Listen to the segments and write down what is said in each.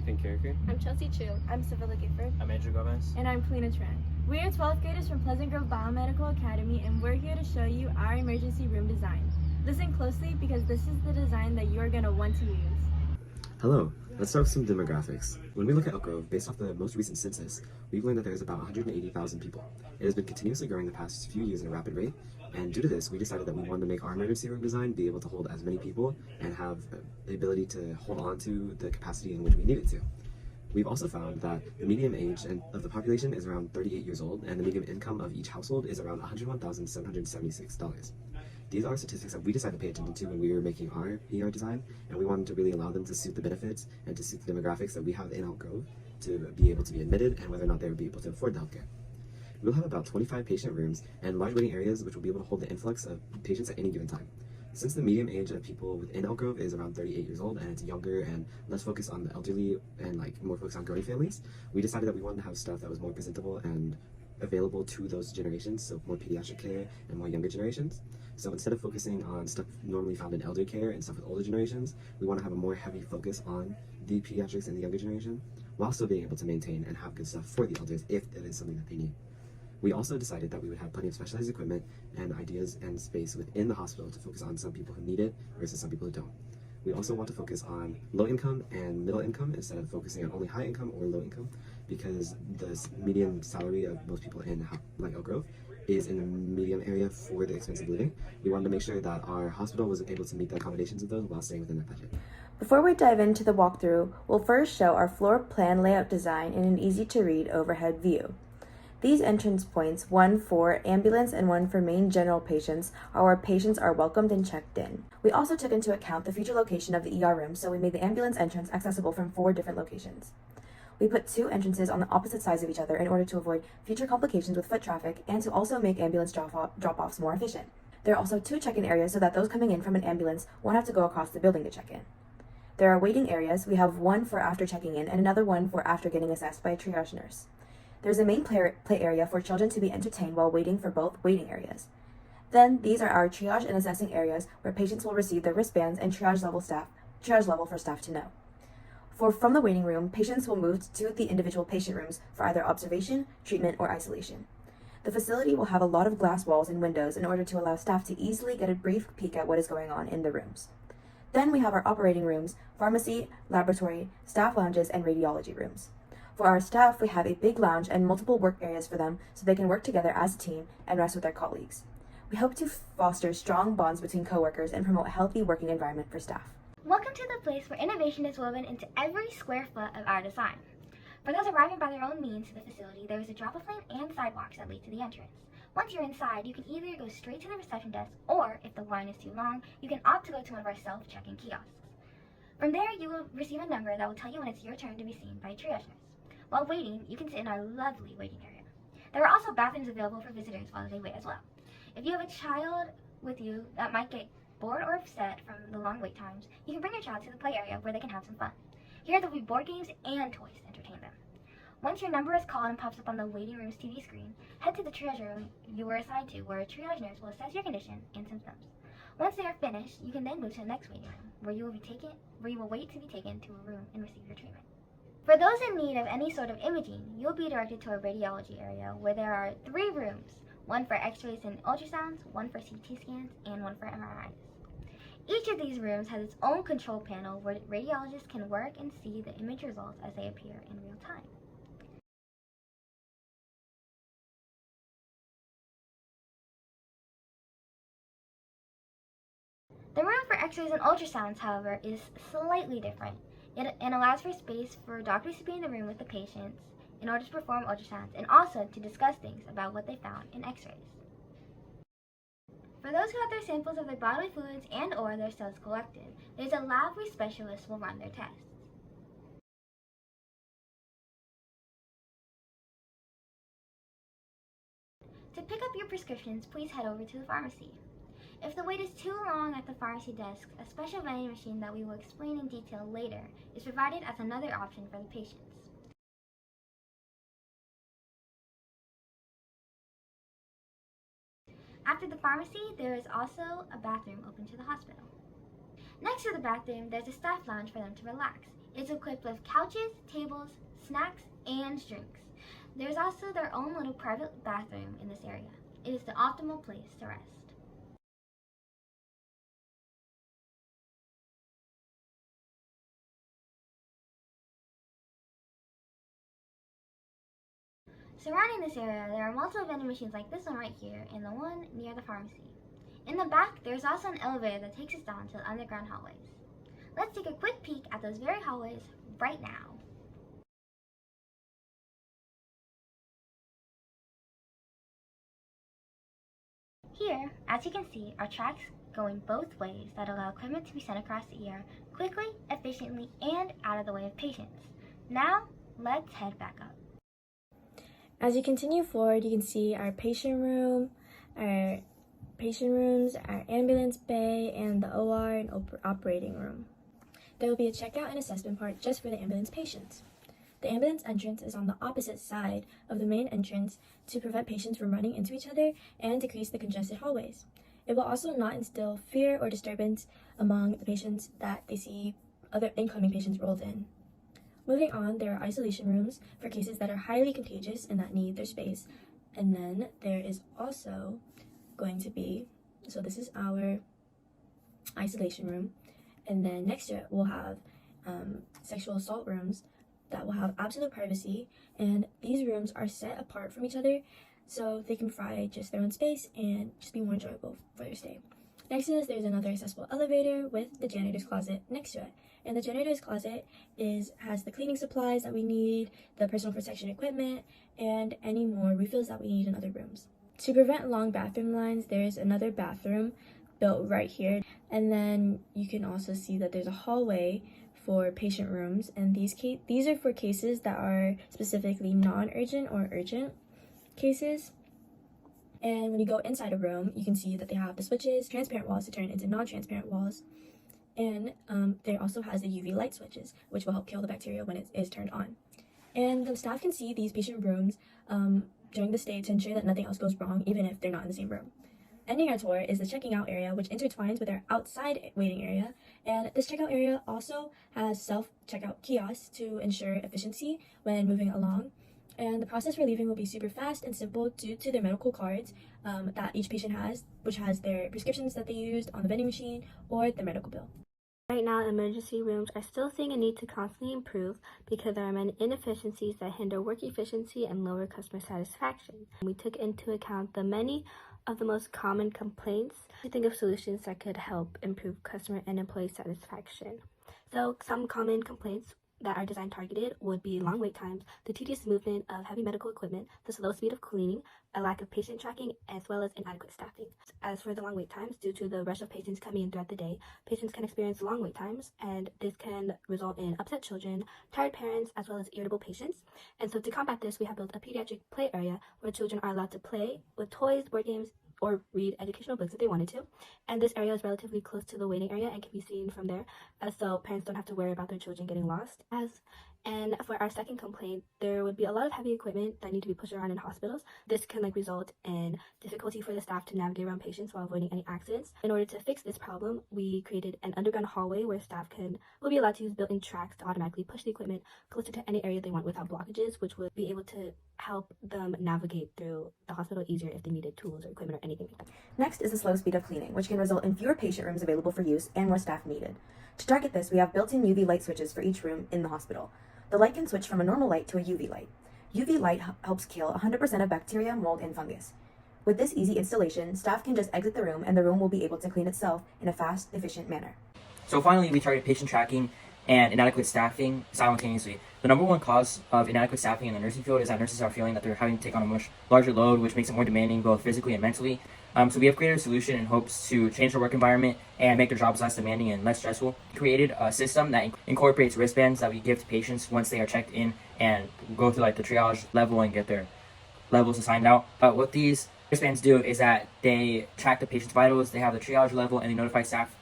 Ethan Carricker. I'm Chelsea Chu. I'm Savilla Gifford. I'm Andrew Gomez. And I'm Kalina Tran. We are 12th graders from Pleasant Grove Biomedical Academy, and we're here to show you our emergency room design. Listen closely because this is the design that you're going to want to use. Hello, let's start with some demographics. When we look at Elk Grove, based off the most recent census, we've learned that there's about 180,000 people. It has been continuously growing the past few years at a rapid rate, and due to this, we decided that we wanted to make our emergency room design be able to hold as many people and have the ability to hold on to the capacity in which we need it to. We've also found that the median age of the population is around 38 years old, and the median income of each household is around $101,776. These are statistics that we decided to pay attention to when we were making our ER design, and we wanted to really allow them to suit the benefits and to suit the demographics that we have in Elk Grove to be able to be admitted and whether or not they would be able to afford the healthcare. We'll have about 25 patient rooms and large waiting areas which will be able to hold the influx of patients at any given time. Since the median age of people within Elk Grove is around 38 years old and it's younger and less focused on the elderly and more focused on growing families, we decided that we wanted to have stuff that was more presentable and available to those generations, so more pediatric care and more younger generations. So instead of focusing on stuff normally found in elder care and stuff with older generations, we want to have a more heavy focus on the pediatrics and the younger generation, while still being able to maintain and have good stuff for the elders if that is something that they need. We also decided that we would have plenty of specialized equipment and ideas and space within the hospital to focus on some people who need it versus some people who don't. We also want to focus on low income and middle income instead of focusing on only high income or low income, because the median salary of most people in Elk Grove is in the medium area for the expensive living. We wanted to make sure that our hospital was able to meet the accommodations of those while staying within their budget. Before we dive into the walkthrough, we'll first show our floor plan layout design in an easy-to-read overhead view. These entrance points, one for ambulance and one for main general patients, are where patients are welcomed and checked in. We also took into account the future location of the ER room, so we made the ambulance entrance accessible from 4 different locations. We put 2 entrances on the opposite sides of each other in order to avoid future complications with foot traffic and to also make ambulance drop-offs more efficient. There are also 2 check-in areas so that those coming in from an ambulance won't have to go across the building to check in. There are waiting areas. We have one for after checking in and another one for after getting assessed by a triage nurse. There's a main play area for children to be entertained while waiting for both waiting areas. Then these are our triage and assessing areas where patients will receive their wristbands and triage level for staff to know. From the waiting room, patients will move to the individual patient rooms for either observation, treatment, or isolation. The facility will have a lot of glass walls and windows in order to allow staff to easily get a brief peek at what is going on in the rooms. Then we have our operating rooms, pharmacy, laboratory, staff lounges, and radiology rooms. For our staff, we have a big lounge and multiple work areas for them so they can work together as a team and rest with their colleagues. We hope to foster strong bonds between coworkers and promote a healthy working environment for staff. Welcome to the place where innovation is woven into every square foot of our design. For those arriving by their own means to the facility, there is a drop-off lane and sidewalks that lead to the entrance. Once you're inside, you can either go straight to the reception desk, or if the line is too long, you can opt to go to one of our self-check-in kiosks. From there, you will receive a number that will tell you when it's your turn to be seen by a triage nurse. While waiting, you can sit in our lovely waiting area. There are also bathrooms available for visitors while they wait as well. If you have a child with you that might get bored or upset from the long wait times, you can bring your child to the play area where they can have some fun. Here there will be board games and toys to entertain them. Once your number is called and pops up on the waiting room's TV screen, head to the triage room you were assigned to, where a triage nurse will assess your condition and symptoms. Once they are finished, you can then move to the next waiting room, where you will wait to be taken to a room and receive your treatment. For those in need of any sort of imaging, you'll be directed to a radiology area where there are 3 rooms, one for x-rays and ultrasounds, one for CT scans, and one for MRIs. Each of these rooms has its own control panel where radiologists can work and see the image results as they appear in real time. The room for x-rays and ultrasounds, however, is slightly different. It allows for space for doctors to be in the room with the patients in order to perform ultrasounds and also to discuss things about what they found in x-rays. For those who have their samples of their bodily fluids and or their cells collected, there's a lab where specialists will run their tests. To pick up your prescriptions, please head over to the pharmacy. If the wait is too long at the pharmacy desk, a special vending machine that we will explain in detail later is provided as another option for the patients. After the pharmacy, there is also a bathroom open to the hospital. Next to the bathroom, there's a staff lounge for them to relax. It's equipped with couches, tables, snacks, and drinks. There's also their own little private bathroom in this area. It is the optimal place to rest. Surrounding this area, there are multiple vending machines like this one right here and the one near the pharmacy. In the back, there's also an elevator that takes us down to the underground hallways. Let's take a quick peek at those very hallways right now. Here, as you can see, are tracks going both ways that allow equipment to be sent across the ER quickly, efficiently, and out of the way of patients. Now, let's head back up. As you continue forward, you can see our patient room, our patient rooms, our ambulance bay, and the OR and operating room. There will be a checkout and assessment part just for the ambulance patients. The ambulance entrance is on the opposite side of the main entrance to prevent patients from running into each other and decrease the congested hallways. It will also not instill fear or disturbance among the patients that they see other incoming patients rolled in. Moving on, there are isolation rooms for cases that are highly contagious and that need their space. And then there is also going to be, so this is our isolation room, and then next to it we'll have sexual assault rooms that will have absolute privacy, and these rooms are set apart from each other so they can provide just their own space and just be more enjoyable for their stay. Next to this, there's another accessible elevator with the janitor's closet next to it. And the janitor's closet has the cleaning supplies that we need, the personal protection equipment, and any more refills that we need in other rooms. To prevent long bathroom lines, there's another bathroom built right here. And then you can also see that there's a hallway for patient rooms, and these are for cases that are specifically non-urgent or urgent cases. And when you go inside a room, you can see that they have the switches, transparent walls to turn into non-transparent walls. And there also has the UV light switches, which will help kill the bacteria when it is turned on. And the staff can see these patient rooms during the stay to ensure that nothing else goes wrong, even if they're not in the same room. Ending our tour is the checking out area, which intertwines with our outside waiting area. And this checkout area also has self-checkout kiosks to ensure efficiency when moving along. And the process for leaving will be super fast and simple due to their medical cards that each patient has, which has their prescriptions that they used on the vending machine or their medical bill. Right now, emergency rooms are still seeing a need to constantly improve because there are many inefficiencies that hinder work efficiency and lower customer satisfaction. We took into account the many of the most common complaints to think of solutions that could help improve customer and employee satisfaction. So some common complaints that are design targeted would be long wait times, the tedious movement of heavy medical equipment, the slow speed of cleaning, a lack of patient tracking, as well as inadequate staffing. As for the long wait times, due to the rush of patients coming in throughout the day, patients can experience long wait times, and this can result in upset children, tired parents, as well as irritable patients. And so to combat this, we have built a pediatric play area where children are allowed to play with toys, board games, or read educational books if they wanted to. And this area is relatively close to the waiting area and can be seen from there, so parents don't have to worry about their children getting lost. And for our second complaint, there would be a lot of heavy equipment that need to be pushed around in hospitals. This can result in difficulty for the staff to navigate around patients while avoiding any accidents. In order to fix this problem, we created an underground hallway where staff will be allowed to use built-in tracks to automatically push the equipment closer to any area they want without blockages, which would be able to help them navigate through the hospital easier if they needed tools or equipment or anything like that. Next is the slow speed of cleaning, which can result in fewer patient rooms available for use and more staff needed. To target this, we have built-in UV light switches for each room in the hospital. The light can switch from a normal light to a UV light. UV light helps kill 100% of bacteria, mold, and fungus. With this easy installation, staff can just exit the room and the room will be able to clean itself in a fast, efficient manner. So finally, we target patient tracking and inadequate staffing simultaneously. The number one cause of inadequate staffing in the nursing field is that nurses are feeling that they're having to take on a much larger load, which makes it more demanding both physically and mentally. So we have created a solution in hopes to change their work environment and make their jobs less demanding and less stressful. We created a system that incorporates wristbands that we give to patients once they are checked in and go through the triage level and get their levels assigned out. What these wristbands do is that they track the patient's vitals, they have the triage level, and they notify staff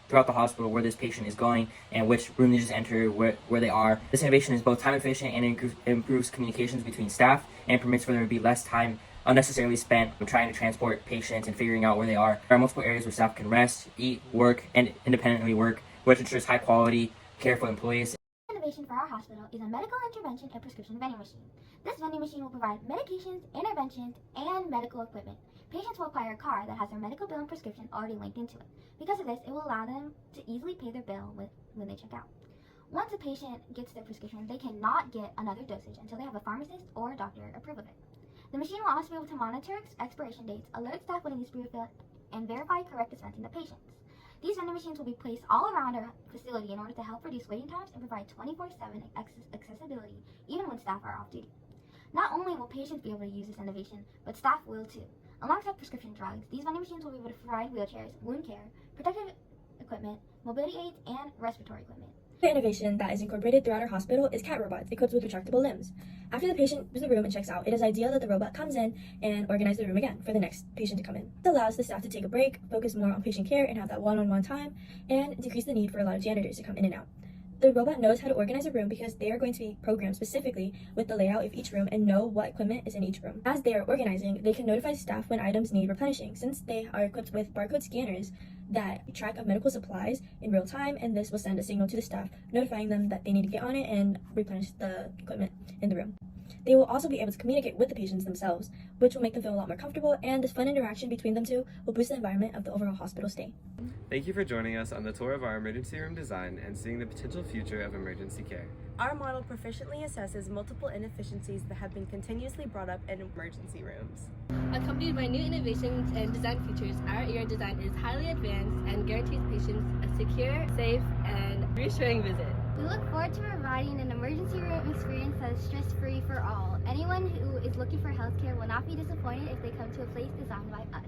throughout the hospital where this patient is going and which room they just entered, where they are. This innovation is both time efficient and improves communications between staff and permits for there to be less time unnecessarily spent trying to transport patients and figuring out where they are. There are multiple areas where staff can rest, eat, work, and independently work which ensures high quality care for employees. Innovation for our hospital is a medical intervention and prescription vending machine. This vending machine will provide medications, interventions, and medical equipment. Patients will acquire a card that has their medical bill and prescription already linked into it. Because of this, it will allow them to easily pay their bill when they check out. Once a patient gets their prescription, they cannot get another dosage until they have a pharmacist or a doctor approve of it. The machine will also be able to monitor expiration dates, alert staff when it needs to be refilled, and verify correct dispensing to patients. These vending machines will be placed all around our facility in order to help reduce waiting times and provide 24/7 accessibility even when staff are off duty. Not only will patients be able to use this innovation, but staff will too. Alongside prescription drugs, these vending machines will be able to provide wheelchairs, wound care, protective equipment, mobility aids, and respiratory equipment. The innovation that is incorporated throughout our hospital is cat robots equipped with retractable limbs. After the patient leaves the room and checks out, it is ideal that the robot comes in and organizes the room again for the next patient to come in. This allows the staff to take a break, focus more on patient care, and have that one-on-one time, and decrease the need for a lot of janitors to come in and out. The robot knows how to organize a room because they are going to be programmed specifically with the layout of each room and know what equipment is in each room. As they are organizing, they can notify staff when items need replenishing, since they are equipped with barcode scanners that track of medical supplies in real time, and this will send a signal to the staff notifying them that they need to get on it and replenish the equipment in the room. They will also be able to communicate with the patients themselves, which will make them feel a lot more comfortable, and this fun interaction between them two will boost the environment of the overall hospital stay. Thank you for joining us on the tour of our emergency room design and seeing the potential future of emergency care. Our model proficiently assesses multiple inefficiencies that have been continuously brought up in emergency rooms. Accompanied by new innovations and design features, our ER design is highly advanced and guarantees patients a secure, safe, and reassuring visit. We look forward to providing an emergency room experience that is stress-free for all. Anyone who is looking for healthcare will not be disappointed if they come to a place designed by us.